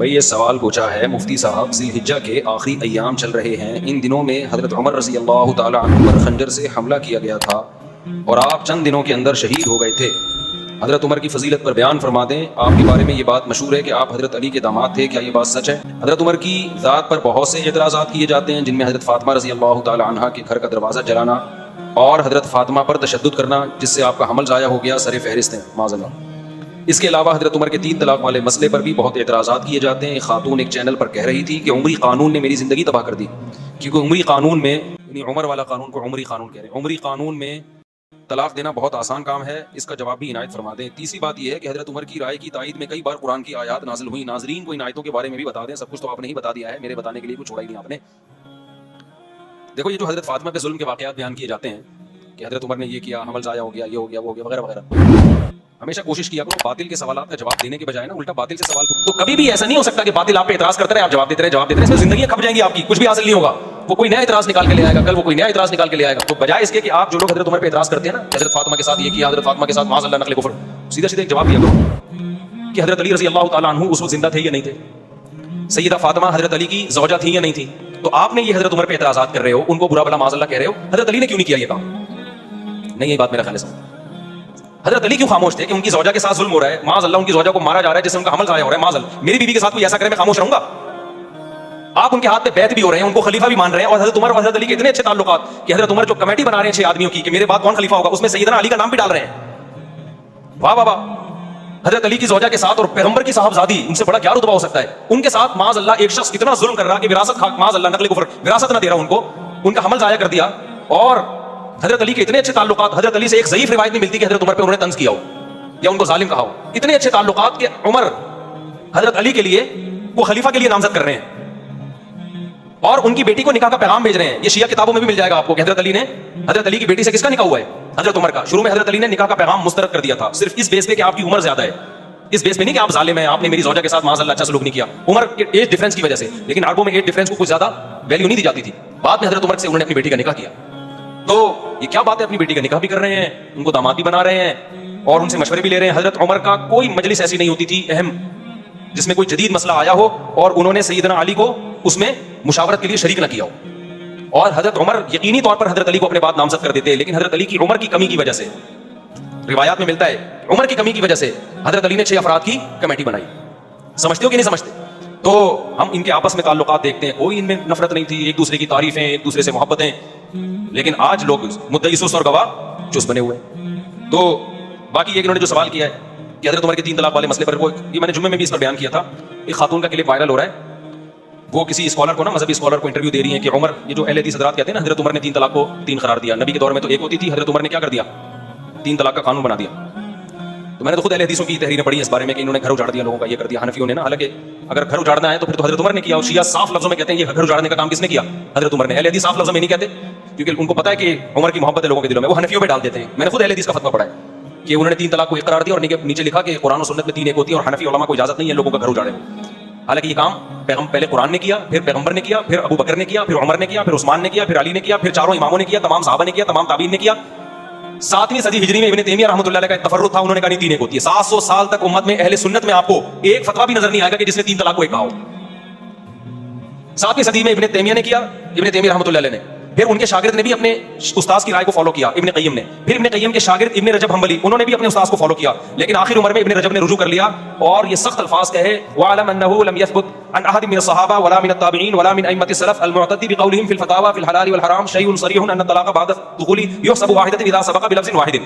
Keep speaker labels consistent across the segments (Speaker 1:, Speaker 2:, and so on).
Speaker 1: بھئی یہ سوال پوچھا ہے مفتی صاحب، ذی الحجہ کے آخری ایام چل رہے ہیں، ان دنوں میں حضرت عمر رضی اللہ تعالی عنہ پر خنجر سے حملہ کیا گیا تھا اور آپ چند دنوں کے اندر شہید ہو گئے تھے۔ حضرت عمر کی فضیلت پر بیان فرما دیں۔ آپ کے بارے میں یہ بات مشہور ہے کہ آپ حضرت علی کے داماد تھے، کیا یہ بات سچ ہے؟ حضرت عمر کی ذات پر بہت سے اعتراضات کیے جاتے ہیں، جن میں حضرت فاطمہ رضی اللہ تعالی عنہا کے گھر کا دروازہ جلانا اور حضرت فاطمہ پر تشدد کرنا جس سے آپ کا حمل ضائع ہو گیا سر فہرست ہیں معاذ اللہ۔ اس کے علاوہ حضرت عمر کے 3 طلاق والے مسئلے پر بھی بہت اعتراضات کیے جاتے ہیں۔ ایک خاتون ایک چینل پر کہہ رہی تھی کہ عمری قانون نے میری زندگی تباہ کر دی، کیونکہ عمری قانون میں، یعنی عمر والا قانون کو عمری قانون کہہ رہے ہیں، عمری قانون میں طلاق دینا بہت آسان کام ہے۔ اس کا جواب بھی عنایت فرما دیں۔ تیسری بات یہ ہے کہ حضرت عمر کی رائے کی تائید میں کئی بار قرآن کی آیات نازل ہوئی۔ ناظرین کو ان آیتوں کے بارے میں بھی بتا دیں، سب کچھ تو آپ نے ہی بتا دیا ہے، میرے بتانے کے لیے کچھ چھوڑا ہی نہیں آپ نے۔ دیکھو یہ جو حضرت فاطمہ پہ ظلم کے واقعات بیان کیے جاتے ہیں کہ حضرت عمر نے یہ کیا، حمل ضائع ہو گیا، یہ ہو گیا، وہ ہو گیا، وغیرہ وغیرہ، ہمیشہ کوشش کیا کرو باطل کے سوالات کا جواب دینے کے بجائے نا الٹا باطل سے سوال کرو۔ تو کبھی بھی ایسا نہیں ہو سکتا کہ باطل آپ پہ اعتراض کرتے رہے، آپ جواب دیتے رہے، اس میں زندگیاں کھپ جائیں گی آپ کی، کچھ بھی حاصل نہیں ہوگا۔ وہ کوئی نیا اعتراض نکال کے لے آئے گا، کل وہ کوئی نیا اعتراض نکال کے لے آئے گا۔ تو بجائے اس کے کہ آپ جو لوگ حضرت عمر پہ اعتراض کرتے ہیں نا، حضرت فاطمہ کے ساتھ یہ کیا، حضرت فاطمہ کے ساتھ معاذ اللہ نقل کفر، سیدھا سیدھا ایک جواب دیا کرو کہ حضرت علی رضی اللہ تعالیٰ عنہ اس وقت زندہ تھے یا نہیں تھے، سیدہ فاطمہ حضرت علی کی زوجہ تھی یا نہیں تھی۔ تو آپ نے یہ حضرت عمر پہ اعتراضات کر رہے ہو، ان کو برا بھلا معاذ اللہ کہہ رہے ہو، حضرت علی نے کیوں نہیں کیا یہ کام؟ نہیں، یہ بات میرا خیال ہے۔ حضرت علی کیوں خاموش تھے کہ ان کی زوجہ کے ساتھ ظلم ہو رہا ہے، معاذ اللہ ان کی زوجہ کو مارا جا رہا ہے جس سے ان کا حمل ضائع ہو رہا ہے، معاذ اللہ میری بیوی کے ساتھ کوئی ایسا کرے میں خاموش رہوں گا؟ آپ ان کے ہاتھ پہ بیعت بھی ہو رہے ہیں، ان کو خلیفہ بھی مان رہے ہیں، اور حضرت عمر اور حضرت علی کے اتنے اچھے تعلقات کہ حضرت عمر جو کمیٹی بنا رہے ہیں 6 آدمیوں کی کہ میرے بعد کون خلیفہ ہوگا، اس میں سیدنا علی کا نام بھی ڈال رہے ہیں۔ واہ واہ واہ! حضرت علی کی زوجہ کے ساتھ اور پیغمبر کی صاحبزادی، ان سے بڑا کیا رتبہ ہو سکتا ہے؟ ان کے ساتھ معاذ اللہ ایک شخص اتنا ظلم کر رہا کہ وراثت معاذ اللہ نقل کفر، وراثت نہ دے رہا ان کو، ان کا حمل ضائع کر دیا۔ اور حضرت علی کے اتنے اچھے تعلقات، حضرت علی سے ایک ضعیف روایت نہیں ملتی کہ حضرت عمر پہ انہوں نے طنز کیا ہو یا ان کو ظالم کہا ہو۔ اتنے اچھے تعلقات کہ عمر حضرت علی کے لیے وہ خلیفہ کے لیے نامزد کر رہے ہیں اور ان کی بیٹی کو نکاح کا پیغام بھیج رہے ہیں۔ یہ شیعہ کتابوں میں بھی مل جائے گا آپ کو کہ حضرت علی نے حضرت علی کی بیٹی سے کس کا نکاح ہوا ہے؟ حضرت عمر کا۔ شروع میں حضرت علی نے نکاح کا پیغام مسترد کر دیا تھا، صرف اس بیس پہ کہ آپ کی عمر زیادہ ہے، اس بیس پہ نہیں کہ آپ ظالم ہیں، آپ نے میری زوجہ کے ساتھ معاذ اللہ اچھا سلوک نہیں کیا، عمر کے ایج ڈیفرنس کی وجہ سے۔ لیکن عربوں میں ایج ڈیفرنس کو کچھ زیادہ ویلیو نہیں دی جاتی تھی۔ بعد میں حضرت عمر سے انہوں نے اپنی بیٹی کا نکاح کیا۔ تو یہ کیا بات ہے، اپنی بیٹی کا نکاح بھی کر رہے ہیں، ان کو داماد بھی بنا رہے ہیں اور ان سے مشورے بھی لے رہے ہیں۔ حضرت عمر کا کوئی مجلس ایسی نہیں ہوتی تھی اہم جس میں کوئی جدید مسئلہ آیا ہو اور انہوں نے سیدنا علی کو اس میں مشاورت کے لیے شریک نہ کیا ہو۔ اور حضرت عمر یقینی طور پر حضرت علی کو اپنے بعد نامزد کر دیتے، لیکن حضرت علی کی عمر کی کمی کی وجہ سے، روایات میں ملتا ہے عمر کی کمی کی وجہ سے حضرت علی نے 6 افراد کی کمیٹی بنائی۔ سمجھتے ہو کہ نہیں سمجھتے؟ تو ہم ان کے آپس میں تعلقات دیکھتے ہیں، کوئی ان میں نفرت نہیں تھی، ایک دوسرے کی تعریفیں، ایک دوسرے سے محبتیں، لیکن آج لوگ مدعی سست اور گواہ چست بنے ہوئے ہیں۔ تو باقی یہ انہوں نے جو سوال کیا ہے کہ حضرت عمر کے 3 طلاق والے مسئلے پر، وہ یہ میں نے جمعے میں بھی اس پر بیان کیا تھا۔ ایک خاتون کا کلپ وائرل ہو رہا ہے، وہ کسی اسکالر کو نا، مذہبی اسکالر کو انٹرویو دے رہی ہیں کہ عمر، یہ جو اہل حدیث حضرات کہتے ہیں نا حضرت عمر نے 3 طلاق کو 3 قرار دیا، نبی کے دور میں تو 1 ہوتی تھی، حضرت عمر نے کیا کر دیا، 3 طلاق کا قانون بنا دیا۔ تو میں نے تو خود اہل حدیثوں کی تحریریں پڑھی ہیں اس بارے میں کہ انہوں نے گھر اجاڑ دیا لوگوں کا، یہ کر دیا حنفیوں نے نا، حالانکہ اگر گھر اجاڑنا ہے تو پھر تو حضرت عمر نے کیا، اور شیعہ صاف لفظوں میں کہتے ہیں یہ گھر اجاڑنے کا کام کس نے کیا، حضرت عمر نے۔ اہل حدیث صاف لفظوں میں نہیں کہتے کیونکہ ان کو پتا ہے کہ عمر کی محبت ہے لوگوں کے دلوں میں، وہ حنفیوں پہ ڈال دیتے ہیں۔ میں نے خود اہل حدیث کا فتویٰ پڑھا ہے کہ انہوں نے 3 طلاق کو 1 قرار دیا اور نیچے لکھا کہ قرآن و سنت میں 3 ایک ہوتی ہے اور حنفی علماء کو اجازت نہیں ہے لوگوں کا گھر اجاڑے۔ حالانکہ یہ کام پہلے قرآن نے کیا، پھر پیغمبر نے کیا، پھر ابو بکر نے کیا، پھر عمر نے کیا، پھر عثمان نے کیا، پھر علی نے کیا، پھر 4 اماموں نے کیا، تمام صحابہ نے کیا، تمام تابعین نے کیا۔ 7ویں صدی ہجری میں ابن تیمیہ رحمۃ اللہ علیہ کا ایک تفرد تھا، انہوں نے کہا نہیں 3 ایک ہوتی ہے۔ 700 سال تک امت میں اہل سنت میں آپ کو ایک فتویٰ بھی نظر نہیں آئے گا کہ جس نے 3 طلاق کو 1 کہا ہو۔ 7ویں صدی میں ابن تیمیہ نے کیا، ابن تیمیہ رحمۃ اللہ علیہ نے، پھر ان کے شاگرد نے بھی اپنے استاذ کی رائے کو فالو کیا، ابن قیم نے، پھر ابن قیم کے شاگرد ابن رجب حنبلی، انہوں نے بھی اپنے استاذ کو فالو کیا، لیکن آخر عمر میں ابن رجب نے رجوع کر لیا اور یہ سخت الفاظ کہے وَعَلَمْ أَنَّهُ لَمْ يَثْبُتْ عن أحد من الصحابة ولا من التابعين ولا من أئمة السلف المعتد بقولهم في الفتاوى في الحلال والحرام شيء صريح أن الطلاق بعد الدخول يحسب واحدة إذا سبق بلفظ واحد۔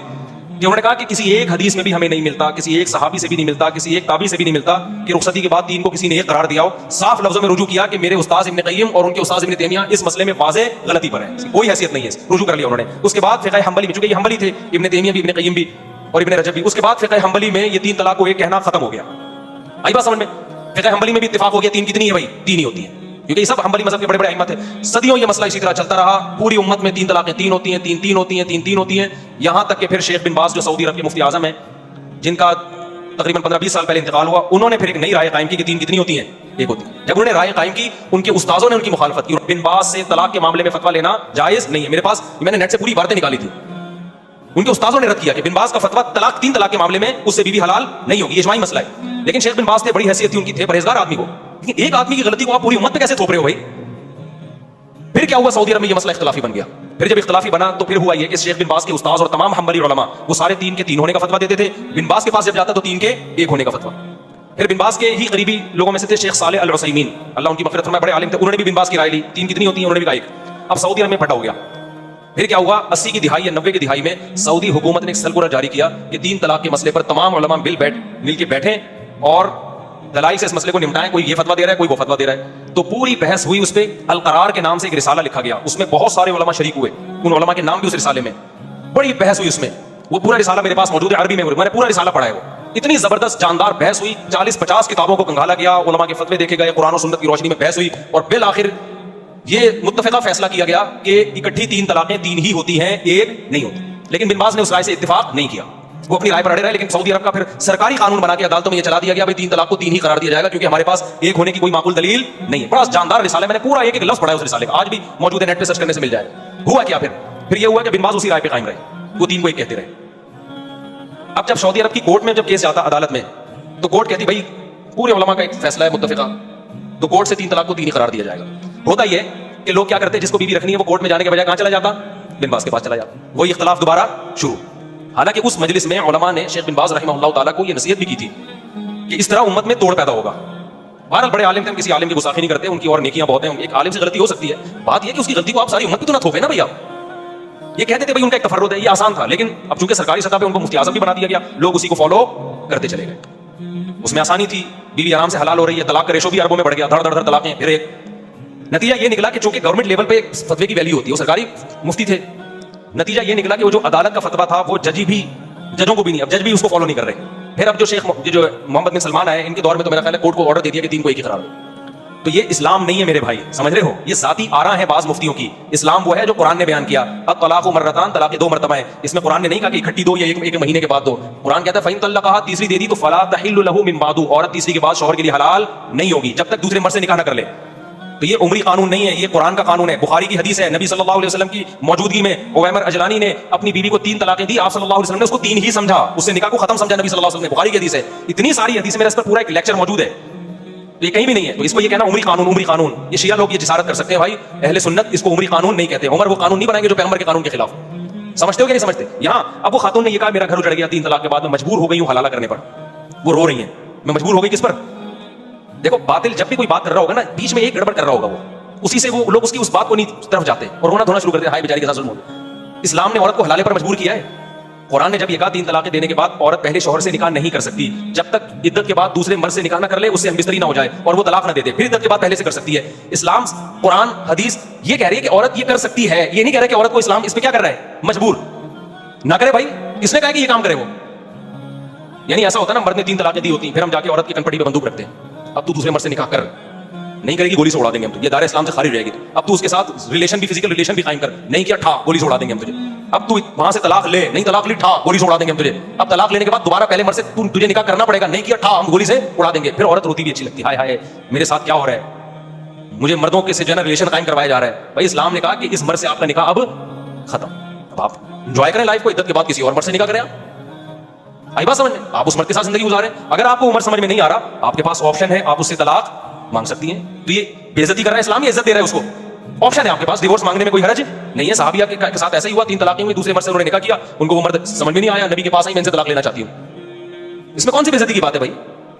Speaker 1: کہ انہوں نے کہا کہ کسی ایک حدیث میں بھی ہمیں نہیں ملتا، کسی ایک صحابی سے بھی نہیں ملتا، کسی ایک تابعی سے بھی نہیں ملتا کہ رخصتی کے بعد 3 کو کسی نے 1 قرار دیا ہو۔ صاف لفظوں میں رجوع کیا کہ میرے استاذ ابن قیم اور ان کے استاذ ابن تیمیہ اس مسئلے میں واضح غلطی پر ہیں، کوئی حیثیت نہیں ہے، رجوع کر لیا انہوں نے۔ اس کے بعد فقہ حنبلی میں، چونکہ یہ حنبلی تھے ابن تیمیہ بھی، ابن قیم بھی اور ابن رجب بھی، اس کے بعد فقہ حنبلی میں یہ 3 طلاق کو 1 کہنا ختم ہو گیا۔ آئی بات سمجھ میں؟ فقہ حنبلی میں بھی اتفاق ہو گیا 3 کتنی ہے بھائی، 3 ہی ہوتی ہیں، کیونکہ یہ سب حنبلی مذہب کے بڑے بڑے ائمہ تھے۔ صدیوں یہ مسئلہ اسی طرح چلتا رہا، پوری امت میں 3 طلاقیں 3 ہوتی ہیں، 3 ہوتی ہیں، 3 ہوتی ہیں، یہاں تک کہ پھر شیخ بن باز جو سعودی عرب کے مفتی اعظم ہیں، جن کا تقریباً 15-20 سال پہلے انتقال ہوا، انہوں نے پھر ایک نئی رائے قائم کی کہ 3 کتنی ہوتی ہیں، 1 ہوتی ہے۔ جب انہوں نے رائے قائم کی، ان کے استاذوں نے ان کی مخالفت کی، بن باز سے طلاق کے معاملے میں فتویٰ لینا جائز نہیں ہے۔ میرے پاس میں نے نیٹ سے پوری عبارتیں نکالی تھی، ان کے استاذوں نے رد کیا کہ بن باز کا فتویٰ 3 طلاق کے معاملے میں اس سے بیوی حلال نہیں ہوگی، یہ اجماعی مسئلہ ہے۔ لیکن شیخ بن باز تھے, بڑی حیثیت تھی ان کی, تھے پرہیزگار آدمی کو, لیکن ایک آدمی کی غلطی کو آپ پوری امت پہ کیسے تھوپ رہے ہو بھائی؟ پھر کیا ہوا, سعودی عرب میں یہ مسئلہ اختلافی بن گیا. پھر جب اختلافی بنا تو پھر ہوا یہ کہ شیخ بن باز کے استاذ اور تمام حنبلی علماء وہ سارے 3 کے 3 ہونے کا فتویٰ دیتے تھے. بن باز کے پاس جب جاتا تو 3 کے 1 ہونے کا فتویٰ. پھر بن باز کے ہی قریبی لوگوں میں سے تھے شیخ صالح العثیمین, اللہ ان کی مغفرت فرمائے, بڑے عالم تھے, انہوں نے بھی بن باز کی رائے لی. 3 کتنی ہوتی ہیں, انہوں نے بھی کہا 1. اب سعودی عرب میں پھٹا ہو گیا. پھر کیا ہوا, 80 کی دہائی یا 90 کی دہائی میں سعودی حکومت نے ایک سرکولر جاری کیا کہ 3 طلاق کے مسئلے پر تمام علماء مل کے بیٹھیں اور دلائل سے اس مسئلے کو نمٹائیں. کوئی یہ فتویٰ دے رہا ہے, کوئی وہ فتویٰ دے رہا ہے. تو پوری بحث ہوئی, اس پہ القرار کے نام سے ایک رسالہ لکھا گیا, اس میں بہت سارے علماء شریک ہوئے, ان علماء کے نام بھی اس رسالے میں, بڑی بحث ہوئی اس میں. وہ پورا رسالہ میرے پاس موجود ہے عربی میں, میں نے پورا رسالہ پڑھا ہے. وہ اتنی زبردست جاندار بحث ہوئی, 40-50 کتابوں کو کنگالا گیا, علماء کے فتوے دیکھے گئے, قرآن و سنت کی روشنی میں بحث ہوئی, اور بالآخر یہ متفقہ فیصلہ کیا گیا کہ اکٹھی 3 طلاقیں 3 ہی ہوتی ہیں, 1 نہیں ہوتی. لیکن بن باز نے اس رائے سے اتفاق نہیں کیا, وہ اپنی رائے پر اڑے رہے. لیکن سعودی عرب کا پھر سرکاری قانون بنا کے عدالتوں میں یہ چلا دیا گیا, بھائی 3 طلاق کو 3 ہی قرار دیا جائے گا, کیونکہ ہمارے پاس 1 ہونے کی کوئی معقول دلیل نہیں ہے. بڑا جاندار رسالہ, میں نے پورا ایک لفظ پڑھا ہے اس رسالے کا, آج بھی موجود ہے, نیٹ پہ سرچ کرنے سے مل جائے گا. ہوا کیا پھر یہ ہوا کہ بن باز اسی رائے پہ قائم رہے, وہ 3 کو 1 کہتے رہے. اب جب سعودی عرب کی کورٹ میں جب کیس جاتا عدالت میں, تو کورٹ کہتی بھائی پورے علماء کا ایک فیصلہ ہے متفقہ, تو کورٹ سے 3 طلاق کو 3 ہی قرار دیا جائے گا. ہوتا یہ کہ لوگ کیا کرتے ہیں, جس کو بیوی رکھنی ہے وہ کورٹ میں جانے کے بجائے کہاں چلا جاتا, بن باز کے پاس چلا جاتا. وہی اختلاف دوبارہ شروع. حالانکہ اس مجلس میں علماء نے شیخ بن باز رحمہ اللہ تعالیٰ کو یہ نصیحت بھی کی تھی کہ اس طرح امت میں توڑ پیدا ہوگا. بہرحال بڑے عالم تھے, ہم کسی عالم کی گستاخی نہیں کرتے, ان کی اور نیکیاں بہت ہیں. ایک عالم سے غلطی ہو سکتی ہے, بات یہ کہ اس کی غلطی کو آپ ساری امت پہ تو نہ تھوپیں نا بھیا. یہ کہتے تھے بھائی ان کا ایک تفرد ہے, یہ آسان تھا, لیکن اب چونکہ سرکاری سطح پہ ان کو مفتی اعظم بھی بنا دیا گیا, لوگ اسی کو فالو کرتے چلے گئے. اس میں آسانی تھی, بیوی آرام سے حلال ہو رہی ہے, طلاق کا ریشو بھی اربوں میں بڑھ گیا, دھڑ دھڑ طلاقیں. پھر ایک نتیجہ یہ نکلا کہ چونکہ گورنمنٹ لیول پہ فتوے کی ویلیو ہوتی ہے, وہ سرکاری مفتی تھے, نتیجہ یہ نکلا کہ وہ جو عدالت کا فتویٰ تھا وہ ججوں کو بھی نہیں, اب جج بھی اس کو فالو نہیں کر رہے. پھر اب جو محمد بن سلمان آئے, ان کے دور میں تو میرا خیال ہے کورٹ کو آرڈر دے دیا کہ 3 کو 1 ہی قرار دو. تو یہ اسلام نہیں ہے میرے بھائی, سمجھ رہے ہو, یہ ذاتی آراء ہیں بعض مفتیوں کی. اسلام وہ ہے جو قرآن نے بیان کیا, الطلاق مرتان, طلاق 2 مرتبہ ہے. اس میں قرآن نے نہیں کہا کہ اکٹھی 2 یا ایک مہینے کے بعد 2. قرآن کہتا ہے فَإِن طَلَّقَهَا, تیسری دے دی تو فَلَا تَحِلُّ لَهُ مِن بَعْدُ, عورت تیسری کے بعد شوہر کے لیے حلال نہیں ہوگی جب تک دوسرے مرد سے نکاح نہ کر لے. تو یہ عمری قانون نہیں ہے, یہ قرآن کا قانون ہے. بخاری کی حدیث ہے, نبی صلی اللہ علیہ وسلم کی موجودگی میں عویمر اجلانی نے اپنی بیوی کو 3 طلاقیں دی, آپ صلی اللہ علیہ وسلم نے اس کو 3 ہی سمجھا, اس سے نکاح کو ختم سمجھا نبی صلی اللہ علیہ وسلم نے. بخاری کی حدیث ہے, اتنی ساری حدیث میں اس پر پورا ایک لیکچر موجود ہے, تو یہ کہیں بھی نہیں ہے. تو اس کو یہ کہنا عمری قانون, یہ شیعہ لوگ یہ جسارت کر سکتے ہیں بھائی, اہل سنت اس کو عمری قانون نہیں کہتے. عمر وہ قانون نہیں بنائیں گے جو پیغمبر کے قانون کے خلاف. سمجھتے ہو کہ نہیں سمجھتے؟ یہاں اب وہ خاتون نے یہ کہا میرا گھر اجڑ گیا 3 طلاق کے بعد, میں مجبور ہو گئی ہوں حلالہ کرنے پر. وہ رو رہی ہیں, میں مجبور ہو گئی کس پر؟ دیکھو باطل جب بھی کوئی بات کر رہا ہوگا نا, بیچ میں ایک گڑبڑ کر رہا ہوگا, وہ اسی سے وہ لوگ اس بات کو نہیں طرف جاتے اور رونا دھونا شروع کرتے ہیں, ہائے بیچاری کے ساتھ ظلم ہو گیا. اسلام نے عورت کو حلالے پر مجبور کیا ہے. قرآن نے جب یہ کہا 3 طلاقیں دینے کے بعد عورت پہلے شوہر سے نکاح نہیں کر سکتی جب تک عدت کے بعد دوسرے مرد سے نکاح نہ کر لے, اس سے ہم بستری نہ ہو جائے اور وہ طلاق نہ دے دے, پھر عدت کے بعد پہلے سے کر سکتی ہے. اسلام, قرآن, حدیث یہ کہہ رہی ہے کہ عورت یہ کر سکتی ہے, یہ نہیں کہہ رہا کہ عورت کو اسلام اس پہ کیا کر رہا ہے, مجبور نہ کرے. بھائی کس نے کہا کہ یہ کام کرے وہ؟ یعنی ایسا ہوتا ہے نا, مرد نے 3 طلاقیں دی ہوتی ہیں, پھر ہم جا کے عورت کی کنپٹی پہ بندوق رکھتے ہیں, اب تو دوسرے مرد سے نکاح کر, نہیں کرے گی گولی سے اڑا دیں گے ہم, یہ دار اسلام سے خارج رہے گی. اب تو اس کے ساتھ ریلیشن بھی, فزیکل ریلیشن بھی قائم کر, نہیں کیا ٹھا گولی سے اڑا دیں گے ہم تجھے. اب تو وہاں سے طلاق لے, نہیں طلاق لی ٹھا گولی سے اڑا دیں گے ہم تجھے. اب طلاق لینے کے بعد دوبارہ پہلے مرد سے تجھے نکاح کرنا پڑے گا, نہیں کیا ٹھا ہم گولی سے اڑا دیں گے. پھر عورت روتی بھی اچھی لگتی ہے, ہائے ہائے میرے ساتھ کیا ہو رہا ہے, مجھے مردوں کے سے جو ہے نا ریلیشن قائم کروایا جا رہا ہے. بھائی اسلام نے کہا کہ اس مرد سے آپ کا نکاح اب ختم, اب آپ انجوائے کریں لائف کو, عدت کے بعد کسی اور مرد سے نکاح کریں. آئی بات سمجھ میں, آپ اس مرد کے ساتھ زندگی گزاریں. اگر آپ کو عمر سمجھ میں نہیں آ رہا, آپ کے پاس آپشن ہے, آپ اس سے طلاق مانگ سکتی ہیں. تو یہ بے عزتی کر رہا ہے اسلام, یہ عزت دے رہا ہے اس کو. آپشن ہے آپ کے پاس, ڈیورس مانگنے میں کوئی حرج نہیں ہے. صحابیہ کے ساتھ ایسا ہی ہوا, 3 طلاقیں ہوئی, دوسرے مرد سے انہوں نے نکاح کیا, ان کو وہ مرد سمجھ میں نہیں آیا, نبی کے پاس آئی, میں ان سے طلاق لینا چاہتی ہوں. اس میں کون سی بے عزتی کی بات ہے بھائی؟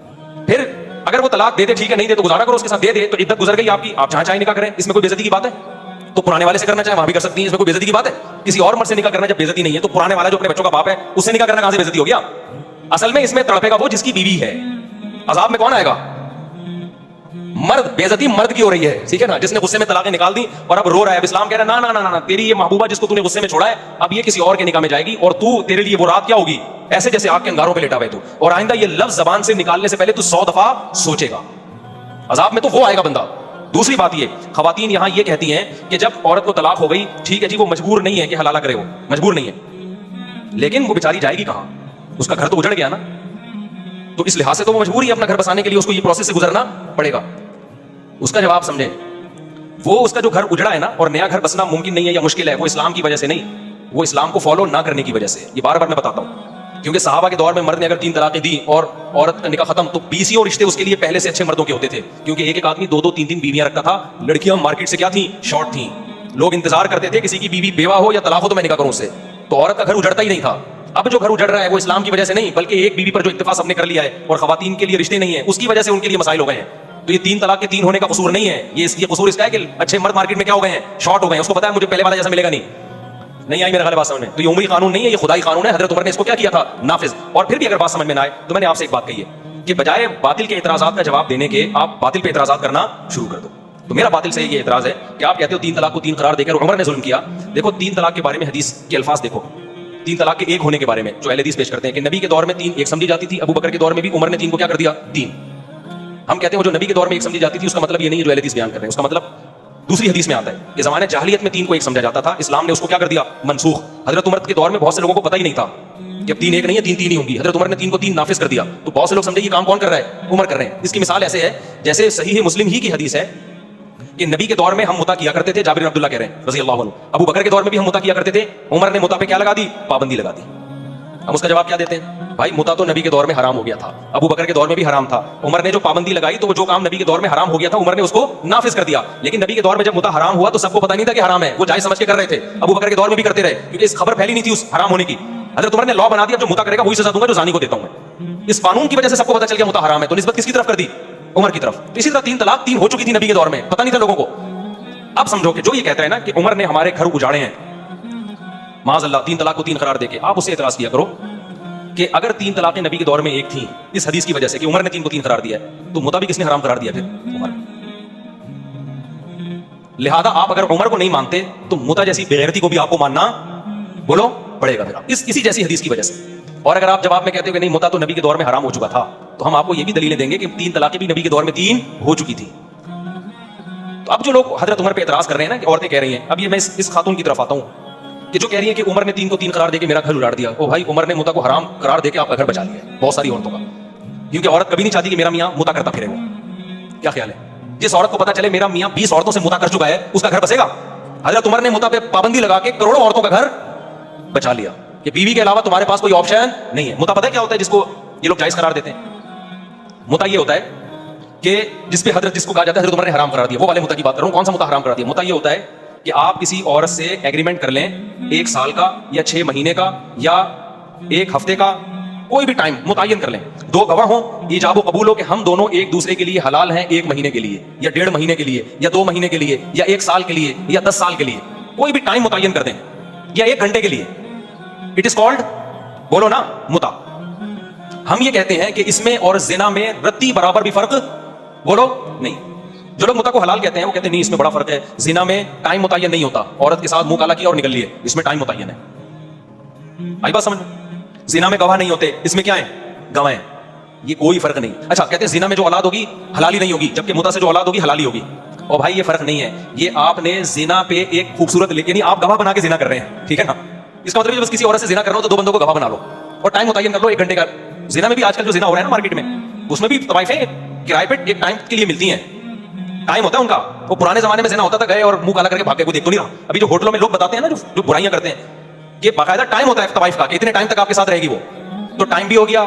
Speaker 1: پھر اگر وہ طلاق دے دے ٹھیک ہے, نہیں دے تو گزارا کرو اس کے ساتھ, دے دے تو عدت گزر گئی آپ کی, آپ جہاں چاہیں نکاح کریں, اس میں کوئی بے عزتی کی بات ہے؟ تو پرانے والے سے کرنا چاہیں وہاں بھی کر سکتی ہیں, اس میں کوئی بے عزتی کی بات ہے؟ کسی اور مرد سے نکاح کرنا جب بے عزتی نہیں ہے, تو پرانے والا جو اپنے بچوں کا باپ ہے اس سے نکاح کرنا کہاں سے بے عزتی ہو گیا؟ اصل میں اس میں تڑپے گا وہ جس کی بیوی ہے. عذاب میں کون آئے گا؟ مرد. بے عزتی مرد کی ہو رہی ہے, ٹھیک ہے نا, جس نے غصے میں طلاقیں نکال دی اور اب رو رہا ہے. اب اسلام کہہ رہا ہے نا نا نا, تیری یہ محبوبہ جس کو تو نے غصے میں چھوڑا ہے, اب یہ کسی اور کے نکاح میں جائے گی, اور تو تیرے لیے وہ رات کیا ہوگی, ایسے جیسے آگ کے انگاروں پہ لیٹا ہوئے تو. اور آئندہ یہ لفظ زبان سے نکالنے سے پہلے تو 100 دفعہ سوچے گا. عذاب میں تو وہ آئے گا بندہ. دوسری بات یہ, خواتین یہاں یہ کہتی ہیں کہ جب عورت کو طلاق ہو گئی, ٹھیک ہے جی, وہ مجبور نہیں ہے کہ حلالہ کرے, وہ مجبور نہیں ہے, لیکن وہ بیچاری جائے گی کہاں؟ اس کا گھر تو اجڑ گیا نا, تو اس لحاظ سے تو وہ مجبور ہی اپنا گھر بسانے کے لیے اس کو یہ پروسیس سے گزرنا پڑے گا. اس کا جواب سمجھیں, وہ اس کا جو گھر اجڑا ہے نا اور نیا گھر بسنا ممکن نہیں ہے یا مشکل ہے, وہ اسلام کی وجہ سے نہیں, وہ اسلام کو فالو نہ کرنے کی وجہ سے. یہ بار بار میں بتاتا ہوں, کیونکہ صحابہ کے دور میں مرد نے اگر 3 طلاقیں دی اور عورت کا نکاح ختم تو 20 اور رشتے اس کے لیے پہلے سے اچھے مردوں کے ہوتے تھے, کیونکہ ایک ایک آدمی 2 3 بیویاں رکھتا تھا. لڑکیاں مارکیٹ سے کیا تھیں, شارٹ تھیں. لوگ انتظار کرتے تھے کسی کی بیوی بیوہ ہو یا طلاق ہو تو میں نکاح کروں اس سے. تو عورت کا گھر اجڑتا ہی نہیں تھا. اب جو گھر اجڑ رہا ہے وہ اسلام کی وجہ سے نہیں, بلکہ ایک بیوی پر جو اتفاق سب نے کر لیا ہے اور خواتین کے لیے رشتے نہیں ہیں, اس کی وجہ سے ان کے لیے مسائل ہو گئے ہیں. تو یہ 3 طلاق کے 3 ہونے کا قصور نہیں ہے, یہ قصور اس کا ہے کہ اچھے مرد مارکیٹ میں کیا ہو گئے ہیں, شارٹ ہو گئے ہیں. اس کو پتا ہے مجھے پہلے والا جیسا ملے گا نہیں آئی میرے غالب بات سمجھ میں. تو یہ عمری قانون نہیں ہے, یہ خدائی قانون ہے. حضرت عمر نے اس کو کیا کیا تھا, نافذ. اور پھر بھی اگر بات سمجھ میں نہ آئے تو میں نے آپ سے ایک بات کہی ہے کہ بجائے باطل کے اعتراضات کا جواب دینے کے آپ باطل پہ اعتراضات کرنا شروع کر دو. تو میرا باطل سے یہ اعتراض ہے کہ آپ کہتے ہو 3 طلاق کو 3 قرار دے کر عمر نے ظلم کیا. دیکھو 3 طلاق کے بارے میں حدیث کے الفاظ دیکھو. 3 طلاق کے 1 ہونے کے بارے میں جو اہل حدیث پیش کرتے ہیں کہ نبی کے دور میں 3 ایک سمجھی جاتی تھی, ابو بکر کے دور میں بھی عمر نے 3 کو کیا کر دیا, 3. ہم کہتے ہیں وہ جو نبی کے دور میں 1 سمجھی جاتی تھی اس کا مطلب یہ نہیں ہے جو اہل حدیث بیان کر رہے ہیں. اس کا مطلب دوسری حدیث میں آتا ہے کہ زمانے جاہلیت میں 3 کو 1 سمجھا جاتا تھا, اسلام نے اس کو کیا کر دیا, منسوخ. حضرت عمر کے دور میں بہت سے لوگوں کو پتہ ہی نہیں تھا کہ اب 3 1 نہیں ہے, 3 3 ہی ہوں گی. حضرت عمر نے 3 کو 3 نافذ کر دیا. تو بہت سے لوگ سمجھے یہ کام کون کر رہا ہے, عمر کر رہے ہیں. اس کی مثال ایسے ہے جیسے صحیح مسلم ہی کی حدیث ہے کہ نبی کے دور میں ہم متا کیا کرتے تھے, جابر بن عبداللہ کہہ رہے ہیں رضی اللہ عنہ. ابو بکر کے دور میں بھی ہم متا کیا کرتے تھے, عمر نے متا پہ کیا لگا دی, پابندی لگا دی. ہم اس کا جواب کیا دیتے ہیں, بھائی متا تو نبی کے دور میں حرام ہو گیا تھا, ابو بکر کے دور میں بھی حرام تھا. عمر نے جو پابندی لگائی تو وہ جو کام نبی کے دور میں حرام ہو گیا تھا عمر نے اس کو نافذ کر دیا. لیکن نبی کے دور میں جب متا حرام ہوا تو سب کو پتہ نہیں تھا کہ حرام ہے, وہ جائز سمجھ کے کر رہے تھے. ابو بکر کے دور میں بھی کرتے رہے کیونکہ اس خبر پھیلی نہیں تھی اس حرام ہونے کی. حضرت عمر نے لا بنا دیا جو متا کرے گا وہی سزا دوں گا جو زانی کو دیتا ہوں میں. اس قانون کی وجہ سے سب کو پتہ چل گیا متا حرام ہے, تو نسبت کس کی طرف کر دی, عمر کی طرف. اسی طرح 3 طلاق 3 ہو چکی تھی نبی کے دور میں, پتہ نہیں تھا لوگوں کو. اب سمجھو کہ جو یہ کہتا ہے نا کہ عمر نے ہمارے گھر اجاڑے ہیں معاذ اللہ 3 طلاق کو 3 قرار دے کے, آپ اس سے اعتراض کیا کرو کہ اگر 3 طلاقیں نبی کے دور میں 1 تھیں اس حدیث کی وجہ سے کہ عمر نے 3 کو 3 قرار دیا ہے, تو متا بھی کس نے حرام قرار دیا, پھر عمر. لہذا آپ اگر عمر کو نہیں مانتے تو متا جیسی بےغیرتی کو بھی آپ کو ماننا بولو پڑے گا پھر اسی جیسی حدیث کی وجہ سے. اور اگر آپ جواب میں کہتے ہو کہ نہیں متا تو نبی کے دور میں حرام ہو چکا تھا, تو ہم آپ کو یہ بھی دلیلیں دیں گے کہ 3 طلاقیں بھی نبی کے دور میں 3 ہو چکی تھی. تو اب جو لوگ حضرت عمر پہ اعتراض کر رہے ہیں نا کہ عورتیں کہہ رہی ہیں, اب یہ میں اس خاتون کی طرف آتا ہوں کہ جو کہہ رہی ہیں کہ عمر نے 3 کو 3 قرار دے کے میرا گھر اجاڑ دیا. او بھائی عمر نے متا کو حرام قرار دے کے آپ کا گھر بچا لیا ہے بہت ساری عورتوں کا, کیونکہ عورت کبھی نہیں چاہتی کہ میرا میاں متا کرتا پھرے. وہ کیا خیال ہے, جس عورت کو پتا چلے میرا میاں 20 عورتوں سے متا کر چکا ہے اس کا گھر بسے گا؟ حضرت عمر نے متا پہ پابندی لگا کے کروڑوں عورتوں کا گھر بچا لیا کہ بیوی کے علاوہ تمہارے پاس کوئی آپشن نہیں ہے. متا پتہ ہے کیا ہوتا ہے جس کو یہ لوگ جائز قرار دیتے ہیں؟ متا یہ ہوتا ہے کہ جس پہ جس کو کہا جاتا ہے حضرت عمر نے حرام قرار دیا, وہ والے متا کی بات کر رہا ہوں. کون سا متا حرام قرار دیا؟ متا یہ ہوتا ہے کہ آپ کسی عورت سے ایگریمنٹ کر لیں 1 سال کا یا 6 مہینے کا یا 1 ہفتے کا, کوئی بھی ٹائم متعین کر لیں, 2 گواہ ہوں, ایجاب و قبول ہو کہ ہم دونوں ایک دوسرے کے لیے حلال ہیں 1 مہینے کے لیے یا 1.5 مہینے کے لیے یا 2 مہینے کے لیے یا 1 سال کے لیے یا 10 سال کے لیے, کوئی بھی ٹائم متعین کر دیں یا 1 گھنٹے کے لیے. اٹ از کالڈ بولو نا متا. ہم یہ کہتے ہیں کہ اس میں اور زنا میں رتی برابر بھی فرق بولو نہیں. جو لوگ متا کو حلال کہتے ہیں وہ کہتے ہیں نہیں اس میں بڑا فرق ہے, زنا میں ٹائم متعین نہیں ہوتا, عورت کے ساتھ منہ کالا کیا اور نکل لیے, اس میں ٹائم متعین ہے. آئی بات سمجھ؟ زنا میں گواہ نہیں ہوتے, اس میں کیا ہے, گواہ ہیں, یہ کوئی فرق نہیں. اچھا کہتے ہیں زنا میں جو اولاد ہوگی حلالی نہیں ہوگی, جبکہ متا سے جو اولاد ہوگی حلالی ہوگی. اور بھائی یہ فرق نہیں ہے, یہ آپ نے زنا پہ ایک خوبصورت یعنی آپ گواہ بنا کے زنا کر رہے ہیں, ٹھیک ہے نا. اس کا مطلب بس کسی عورت سے زنا کر رہا ہو تو 2 بندوں کو گواہ بنا لو اور ٹائم متعین کر لو 1 گھنٹے کا. زنا میں بھی آج کل جو زنا ہو رہا ہے نا مارکیٹ میں, اس میں بھی طوائفیں کرائے پہ ایک ٹائم کے لیے ملتی ہیں, ٹائم ہوتا ہے ان کا. وہ پرانے زمانے میں زنا ہوتا تھا, گئے اور منہ کالا کر کے بھاگ گئے, کوئی دیکھ تو نہیں رہا. ابھی جو ہوٹلوں میں لوگ بتاتے ہیں نا جو برائیاں کرتے ہیں, کہ باقاعدہ ٹائم ہوتا ہے طوائف کا کہ اتنے ٹائم تک آپ کے ساتھ رہے گی وہ, تو ٹائم بھی ہو گیا.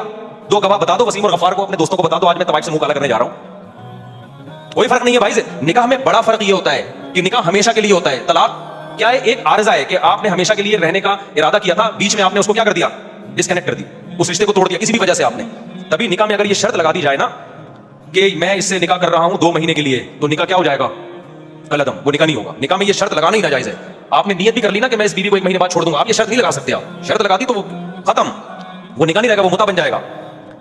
Speaker 1: 2 گواہ بتا دو, وسیم اور غفار کو اپنے دوستوں کو بتا دو, آج میں طوائف سے منہ کالا کرنے جا رہا ہوں. کوئی فرق نہیں ہے بھائی. نکاح میں بڑا فرق یہ ہوتا ہے کہ نکاح ہمیشہ کے لیے ہوتا ہے. طلاق کیا ہے, ایک عارضہ ہے کہ آپ نے ہمیشہ کے لیے رہنے کا ارادہ کیا تھا, بیچ میں آپ نے اس کو کیا کر دیا, ڈسکنیکٹ کر دی, اس رشتے کو توڑ دیا کسی بھی وجہ سے آپ نے. تبھی نکاح میں اگر یہ شرط لگا دی جائے نا کہ میں اس سے نکاح کر رہا ہوں 2 مہینے کے لیے, تو نکاح کیا ہو جائے گا, کل عدم, وہ نکاح نہیں ہوگا. نکاح میں یہ شرط لگانا ہی ناجائز ہے. آپ نے نیت بھی کر لی نا کہ میں اس بیوی کو 1 مہینے بعد چھوڑ دوں گا, آپ یہ شرط نہیں لگا سکتے. آپ شرط لگا دی تو وہ ختم, وہ نکاح نہیں رہے گا, وہ متا بن جائے گا.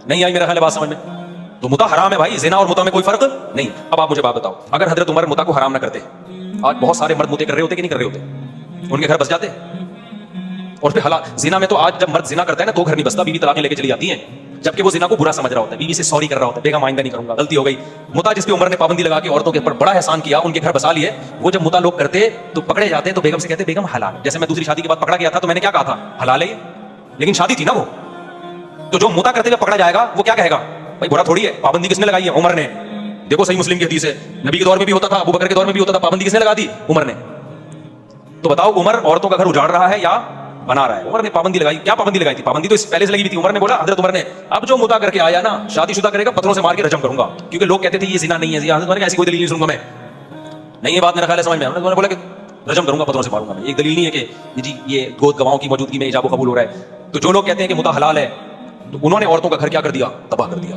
Speaker 1: نہیں آئی میرا خیال ہے بات سمجھ میں؟ تو متا حرام ہے بھائی, زنا اور متا میں کوئی فرق نہیں. اب آپ مجھے بات بتاؤ, اگر حضرت عمر متا کو حرام نہ کرتے, آج بہت سارے مرد متے کر رہے ہوتے کہ نہیں کر رہے ہوتے, ان کے گھر بس جاتے. اور پھر حلال زنا میں تو آج جب مرد زنا کرتا ہے نا 2 گھر نہیں بستا, بیوی طلاقیں لے کے چلی جاتی ہیں, جبکہ وہ زنا کو برا سمجھ رہا ہوتا ہے, بیوی سے سوری کر رہا ہوتا ہے, بیگم آئندہ نہیں کروں گا, غلطی ہو گئی. متا جس پہ عمر نے پابندی لگا کے عورتوں کے اوپر بڑا احسان کیا, ان کے گھر بسا لیے, وہ جب متا لوگ کرتے تو پکڑے جاتے تو بیگم سے کہتے بیگم حلال. جیسے میں دوسری شادی کے بعد پکڑا گیا تھا تو میں نے کیا کہا تھا, حلال ہے, لیکن شادی تھی نا وہ. تو جو متا کرتے ہوئے پکڑا جائے گا وہ کیا کہے گا, بھائی برا تھوڑی ہے, پابندی کس نے لگائی ہے, عمر نے. دیکھو صحیح مسلم کی حدیث ہے, نبی کے دور میں بھی ہوتا تھا, ابو بکر کے دور میں بھی ہوتا تھا, پابندی کس نے لگا دی, عمر نے. تو بتاؤ عمر عورتوں کا گھر اجاڑ رہا ہے یا بنا رہا ہے. عمر نے پابندی لگائی. کیا پابندی لگائی تھی؟ پابندی تو اس پہلے سے لگی تھی. عمر نے بولا, حضرت عمر نے, اب جو متا کر کے آیا نا, شادی شدہ کرے گا پتھروں سے مار کے رجم کروں گا, کیونکہ لوگ کہتے تھے یہ زنا نہیں ہے. حضرت عمر نے ایسی کوئی دلیل نہیں سنوں گا میں, نہیں یہ بات میرا خیال ہے سمجھ میں. انہوں نے بولا کہ رجم کروں گا, پتھروں سے ماروں گا. ایک دلیل نہیں ہے کہ جی یہ گود گواہوں کی موجودگی میں ایجاب و قبول ہو رہا ہے. تو جو لوگ کہتے ہیں کہ متا حلال ہے, تو انہوں نے عورتوں کا گھر کیا کر دیا؟ تباہ کر دیا.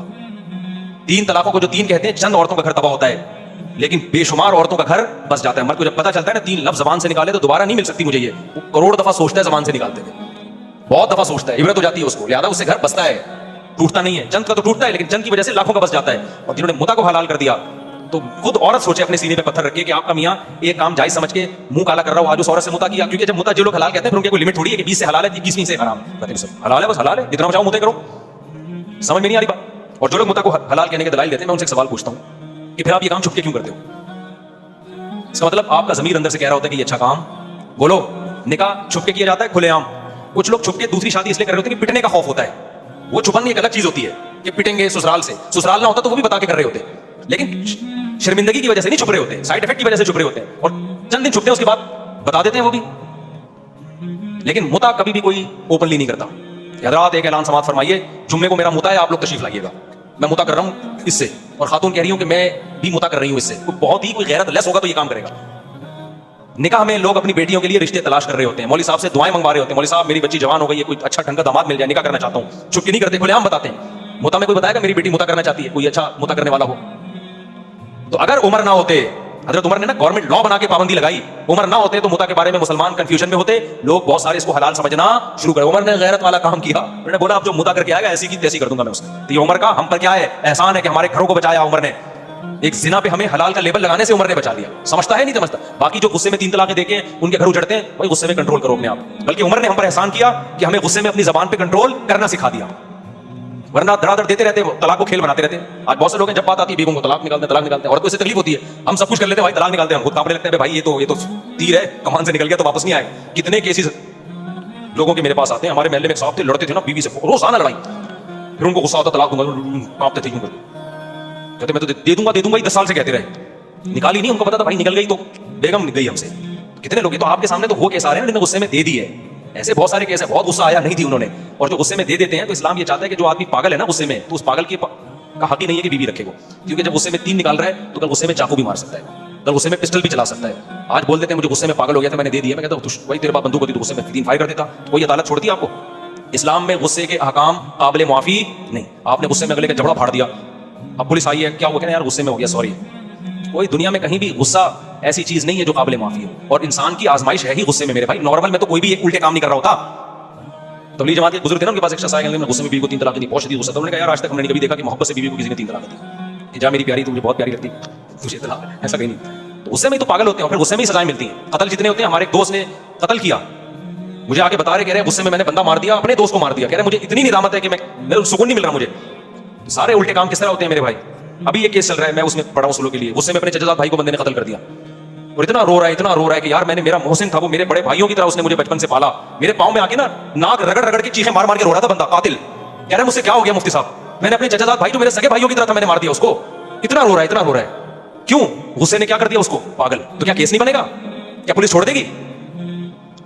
Speaker 1: 3 طلاقوں کو جو 3 کہتے ہیں, چند عورتوں کا گھر تباہ ہوتا ہے, لیکن بے شمار عورتوں کا گھر بس جاتا ہے. مرد کو جب پتا چلتا ہے نا 3 لفظ زبان سے نکالے تو دوبارہ نہیں مل سکتی مجھے, یہ وہ کروڑ دفعہ سوچتا ہے زبان سے نکالتے تھے, بہت دفعہ سوچتا ہے, عبرت ہو جاتی ہے اس کو, لہٰذا اس سے گھر بستا ہے, ٹوٹتا نہیں ہے. چند کا تو ٹوٹتا ہے, لیکن چند کی وجہ سے لاکھوں کا بس جاتا ہے. اور جنہوں نے متا کو حلال کر دیا, تو خود عورت سوچے اپنے سینے پہ پتھر رکھے کہ آپ کا میاں ایک کام جائز سمجھ کے منہ کالا کر رہا ہو, آج اس عورت سے متا کیا. کیونکہ جب متا جو لوگ حلال کہتے ہیں پھر ان کی کوئی لمٹ تھوڑی ہے کہ 20 سے حلال ہے 21ویں سے حرام. کہتے ہیں سب حلال ہے, بس حلال ہے, جتنا چاہو متے کرو. سمجھ میں نہیں آ رہی بات. اور جو لوگ متا کو حلال کہنے کے دلائل دیتے ہیں, میں ان سے ایک سوال پوچھتا ہوں کہ پھر آپ یہ کام چھپ کے کیوں کرتے ہو؟ اس کا مطلب آپ کا ضمیر اندر سے کہہ رہا ہوتا ہے کہ یہ اچھا کام, بولو. نکاح چھپ کے کیا جاتا ہے, کھلے عام. کچھ لوگ چھپ کے دوسری شادی اس لیے کر رہے ہوتے ہیں کہ پٹنے کا خوف ہوتا ہے. وہ چھپن ایک الگ چیز ہوتی ہے کہ پٹیں گے سسرال سے, سسرال نہ ہوتا تو وہ بھی بتا کے کر رہے ہوتے, لیکن شرمندگی کی وجہ سے نہیں چھپ رہے ہوتے, سائڈ افیکٹ کی وجہ سے چھپ رہے ہوتے ہیں, اور چند دن چھپتے ہیں اس کے بعد بتا دیتے ہیں وہ بھی. لیکن متا کبھی بھی کوئی اوپنلی نہیں کرتا. حضرات ایک اعلان سماعت فرمائیے, جمعے کو میرا متا ہے, آپ لوگ تشریف لائیے گا. میں متا کر رہا ہوں اس سے, اور خاتون کہہ رہی ہوں کہ میں بھی متا کر رہی ہوں اس سے. بہت ہی کوئی غیرت لیس ہوگا تو یہ کام کرے گا. نکاح میں لوگ اپنی بیٹیوں کے لیے رشتے تلاش کر رہے ہوتے ہیں, مولوی صاحب سے دعائیں منگوا رہے ہوتے ہیں, مولوی صاحب میری بچی جوان ہو گئی ہے, کوئی اچھا ڈھنگ کا داماد مل جائے, نکاح کرنا چاہتا ہوں. چھپکی نہیں کرتے, کھلے عام بتاتے ہیں. متا میں کوئی بتائے گا میری بیٹی متا کرنا چاہتی ہے, کوئی اچھا متا کرنے والا ہو. تو اگر عمر نہ ہوتے, حضرت عمر نے نا گورنمنٹ لا بنا کے پابندی لگائی, عمر نہ ہوتے تو متا کے بارے میں مسلمان کنفیوژن میں ہوتے, لوگ بہت سارے اس کو حلال سمجھنا شروع کرے. عمر نے غیرت والا کام کیا, انہوں نے بولا اب جو متا کر کے آئے گا ایسی کی تیسی کر دوں گا میں اس کو. تو یہ عمر کا ہم پر کیا ہے احسان ہے کہ ہمارے گھروں کو بچایا عمر نے. ایک زنا پہ ہمیں حلال کا لیبل لگانے سے عمر نے بچا لیا. سمجھتا ہے نہیں سمجھتا. باقی جو غصے میں 3 طلاقیں دے کے ان کے گھر اجڑتے ہیں, وہی غصے میں کنٹرول کرو اپنے آپ. بلکہ عمر نے ہم پر احسان کیا کہ ہمیں غصے میں اپنی زبان پہ کنٹرول کرنا سکھا دیا, ورنہ دھڑا دھڑ دیتے رہتے, طلاق کو کھیل بناتے رہتے. آج بہت سے لوگ ہیں جب بات آتی ہے بیووں کو طلاق نکالتے ہیں, عورت کو اس سے تکلیف ہوتی ہے, ہم سب کچھ کر لیتے ہیں بھائی طلاق نکالتے ہیں, ہم خود کانپنے لگتے ہیں بھائی یہ تو تیر ہے, کمان سے نکل گیا تو واپس نہیں آئے. کتنے کیسز لوگوں کے میرے پاس آتے ہیں. ہمارے محلے میں ایک صاحب تھے, لڑتے تھے نا بیوی سے, روزانہ لڑائی. پھر ان کو غصہ ہوتا طلاق دوں گا, کانپتے تھے, کہتے میں تو دے دوں گا 10 سال سے کہتے رہے, نکالی نہیں. ان کو پتا تھا بھائی نکل گئی تو بیگم گئی ہم سے. کتنے لوگ, تو آپ کے سامنے تو ہو کیس آ رہے ہیں جنہوں نے غصے میں دے دی ہے. ایسے بہت سارے کیس ہیں, بہت غصہ آیا نہیں تھی انہوں نے, اور جو غصے میں دے دیتے ہیں. تو اسلام یہ چاہتا ہے کہ جو آدمی پاگل ہے نا غصے میں, تو اس پاگل کا حق ہی نہیں ہے کہ بیوی رکھے وہ, کیونکہ جب غصے میں 3 نکال رہا ہے تو کل غصے میں چاقو بھی مار سکتا ہے, کل غصے میں پسٹل بھی چلا سکتا ہے. آج بول دیتے ہیں مجھے غصے میں پاگل ہو گیا تھا میں نے دے دیا, میں کہتا ہوں وہی تیرے پاس بندوق ہوتی تو غصے میں 3 فائر کر دیتا, کوئی عدالت چھوڑتی ہے آپ کو؟ اسلام میں غصے کے احکام قابل معافی نہیں. آپ نے غصے میں اگلے کا جبڑا پھاڑ دیا, اب پولیس آئی ہے, کیا وہ کہنا یار غصے میں ہو گیا سوری. کوئی دنیا میں کہیں بھی غصہ ایسی چیز نہیں ہے جو قابل معافی ہے, اور انسان کی آزمائش ہے ہی غصے میں. میرے بھائی نارمل میں تو کوئی بھی ایک الٹے کام نہیں کر رہا ہوتا. تبلیغ جماعت کے بزرگ تھے نا, ان کے پاس ایک شخص آیا کہ میں غصے میں بیوی کو 3 طلاق دی, پہنچ دی غصہ. تو انہوں نے کہا یار آج تک ہم نے کبھی دیکھا کہ محبت سے بیوی کو کسی نے 3 طلاق دی کہ جا میری پیاری تو مجھے بہت پیاری لگتی تجھے طلاق, ایسا کہیں نہیں. تو غصے میں تو پاگل ہوتے ہیں, اور پھر غصے میں ہی سزائیں ملتی ہیں. قتل جتنے ہوتے ہیں, ہمارے ایک دوست نے قتل کیا, مجھے آگے بتا رہے, کہہ رہے غصے میں نے بندہ مار دیا, اپنے دوست کو مار دیا. کہہ رہے مجھے اتنی ندامت ہے کہ میرے سکون نہیں مل رہا مجھے. سارے الٹے کام کس طرح ہوتے ہیں میرے بھائی. ابھی یہ کیس چل رہا ہے, میں اس میں پڑھا ہوں سلو کے لیے. غصے میں اپنے چچا بھائی کو بندے نے قتل کر دیا, اور اتنا رو رہا ہے کہ یار میں نے, میرا محسن تھا وہ, میرے بڑے بھائیوں کی طرح اس نے مجھے بچپن سے پالا. میرے پاؤں میں آ کے نا ناک رگڑ رگڑ کے چیخیں مار مار کے رو رہا تھا بندہ قاتل. کہہ رہا ہے مجھ سے کیا ہو گیا مفتی صاحب, میں نے اپنے چچا بھائی جو میرے سگے بھائیوں کی طرح تھا میں نے مار دیا اس کو. اتنا رو رہا ہے. کیوں؟ غصے نے کیا کر دیا اس کو, پاگل. تو کیا کیس نہیں بنے گا, کیا پولیس چھوڑ دے گی؟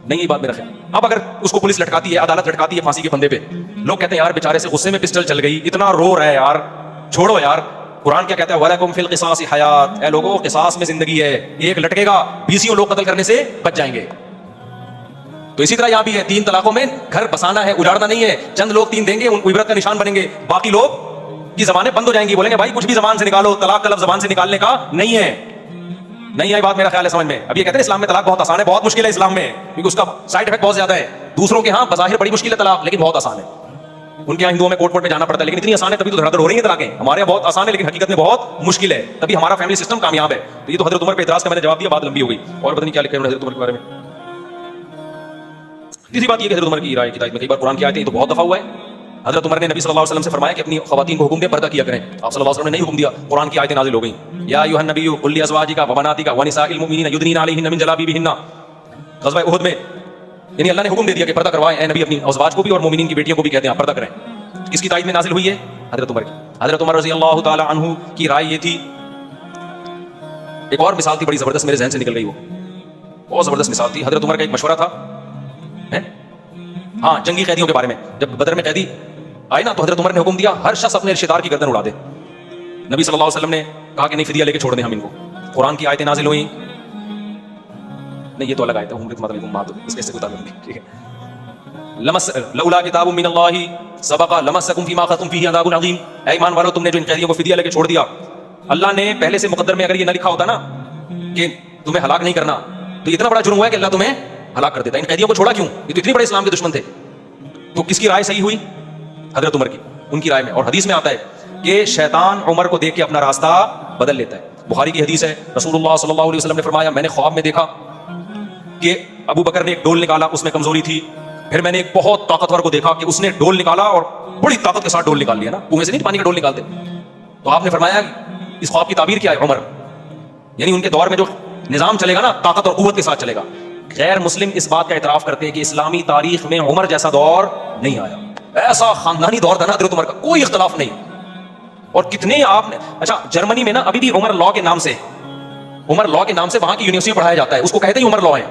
Speaker 1: نہیں, یہ بات میرا خیال. اب اگر اس کو پولیس لٹکاتی ہے, عدالت لٹکاتی ہے پھانسی کے پھندے پہ, لوگ کہتے ہیں یار بیچارے سے غصے میں پسٹل چل گئی, اتنا رو رہا ہے یار, چھوڑو یار. قرآن کیا کہتا ہے, وَلَكُمْ فِي الْقِصَاصِ حَيَاةٌ, اے لوگوں قصاص میں زندگی ہے. ایک لٹکے گا 20 لوگ قتل کرنے سے بچ جائیں گے. تو اسی طرح یہاں بھی ہے, 3 طلاقوں میں گھر بسانا ہے, اجاڑنا نہیں ہے. چند لوگ 3 دیں گے, ان کو عبرت کا نشان بنیں گے, باقی لوگ کی زبانیں بند ہو جائیں گی, بولیں گے بھائی کچھ بھی زبان سے نکالو, طلاق کا لفظ زبان سے نکالنے کا نہیں ہے. نہیں آئی بات میرا خیال ہے سمجھ میں. اب یہ کہتے ہیں اسلام میں طلاق بہت آسان ہے, بہت مشکل ہے اسلام میں, کیونکہ اس کا سائڈ افیکٹ بہت زیادہ ہے. دوسروں کے ہاں بظاہر بڑی مشکل ہے طلاق, لیکن بہت آسان ہے. ان کے یہاں ہندوؤں میں کوٹ میں جانا پڑتا ہے, لیکن اتنی آسان ہے تبھی تو دھڑا دھڑ ہو رہی ہیں طلاقیں. ہمارے یہاں بہت آسان ہے, لیکن حقیقت میں بہت مشکل ہے, تبھی ہمارا فیملی سسٹم کامیاب ہے. تو یہ تو حضرت عمر پہ اعتراض کا میں نے جواب دیا, بات لمبی ہو گئی, اور پتہ نہیں کیا لکھا ہے حضرت عمر کے بارے میں. تیسری بات یہ کہ حضرت عمر کی رائے کی تائید میں کئی بار قرآن کی آیتیں, تو بہت دفعہ ہوا ہے. حضرت عمر نے نبی صلی اللہ علیہ وسلم سے فرمایا کہ اپنی خواتین کو حکم دے پردہ کیا کریں. آپ صلی اللہ علیہ وسلم نے نہیں حکم دیا, قرآن کی آیتیں نازل ہو گئیں. یا ایھا النبی قل لازواجک وبناتک ونساء المؤمنین یدنین علیہن من جلابیبہن. غزوہ احد میں یعنی اللہ نے حکم دے دیا کہ پردہ کروائیں اے نبی, اپنی ازواج کو بھی اور مومنین کی بیٹیوں کو بھی کہتے ہیں پردہ کریں. کس کی تائید میں نازل ہوئی ہے؟ حضرت عمر کی. حضرت عمر رضی اللہ تعالی عنہ کی رائے یہ تھی. ایک اور مثال تھی بڑی زبردست, میرے ذہن سے نکل گئی, وہ بہت زبردست مثال تھی. حضرت عمر کا ایک مشورہ تھا, ہاں جنگی قیدیوں کے بارے میں، جب بدر میں قیدی آئے نا تو حضرت عمر نے حکم دیا ہر شخص اپنے رشتے دار کی گردن اڑا دے. نبی صلی اللہ علیہ وسلم نے کہا کہ نہیں فدیہ لے کے چھوڑ دیں ہم ان کو. قرآن کی آیتیں نازل ہوئیں. نہیں یہ تو الگ آیت ہے، اس کے سے کوئی تعلق نہیں. ٹھیک ہے. لولا کتاب من اللہ سبق لمسکم فیما اخذتم فیہ عذاب عظیم. اے ایمان والو تم نے جو ان قیدیوں کو فدیہ لے کے چھوڑ دیا، اللہ نے پہلے سے مقدر میں اگر یہ نہ لکھا ہوتا نا کہ تمہیں ہلاک نہیں کرنا تو اتنا بڑا جرم ہوا ہے کہ اللہ تمہیں ہلاک کر دیتا. ان قیدیوں کو چھوڑا کیوں؟ یہ تو اتنے بڑے اسلام کے دشمن تھے. تو کس کی رائے صحیح ہوئی؟ حضرت عمر کی، ان کی رائے میں. اور حدیث میں آتا ہے کہ شیطان عمر کو دیکھ کے اپنا راستہ بدل لیتا ہے. بخاری کی حدیث ہے، رسول اللہ صلی اللہ علیہ وسلم نے فرمایا میں نے خواب میں دیکھا کہ ابو بکر نے ایک ڈول نکالا، اس میں کمزوری تھی. پھر میں نے ایک بہت طاقتور کو دیکھا کہ اس نے ڈول نکالا اور بڑی طاقت کے ساتھ ڈول نکال لیا نا، کنویں سے نہیں پانی کا ڈول نکالتے. تو آپ نے فرمایا اس خواب کی تعبیر کیا ہے؟ عمر، یعنی ان کے دور میں جو نظام چلے گا نا طاقت اور قوت کے ساتھ چلے گا. غیر مسلم اس بات کا اعتراف کرتے ہیں کہ اسلامی تاریخ میں عمر جیسا دور نہیں آیا. ایسا خاندانی دور تھا نا حضرت عمر کا، کوئی اختلاف نہیں. اور کتنے آپ نے اچھا جرمنی میں نا ابھی بھی عمر لا کے نام سے وہاں کی یونیورسٹی میں پڑھایا جاتا ہے، اس کو کہتے ہیں عمر لا ہے.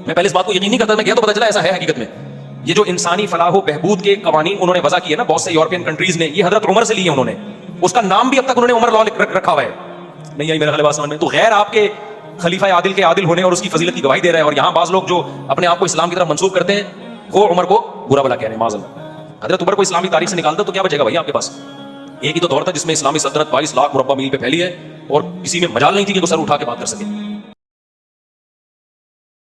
Speaker 1: میں پہلے اس بات کو یقین نہیں کرتا، میں گیا تو پتا چلا ایسا ہے حقیقت میں. یہ جو انسانی فلاح و بہبود کے قوانین انہوں نے وضع کیے نا بہت سے یورپین کنٹریز نے، یہ حضرت عمر سے لیے انہوں نے. اس کا نام بھی اب تک انہوں نے عمر لا رکھا ہوا ہے. نہیں آئی میرا خیال بات سمجھ میں. تو غیر آپ کے خلیفہ عادل کے عادل ہونے اور اس کی فضیلت کی گواہی دے رہے ہیں، اور یہاں بعض لوگ جو اپنے آپ کو اسلام کی طرف منسوب کرتے ہیں وہ عمر کو برا بلا کہہ رہے ہیں معاذ اللہ. حضرت عمر کو اسلامی تاریخ سے نکالتا تو کیا بچے گا بھائی آپ کے پاس؟ ایک ہی تو دور تھا جس میں اسلامی سلطنت 22 لاکھ مربع میل پہ پھیلی ہے اور کسی میں مجال نہیں تھی کہ وہ سر اٹھا کے بات کر سکے.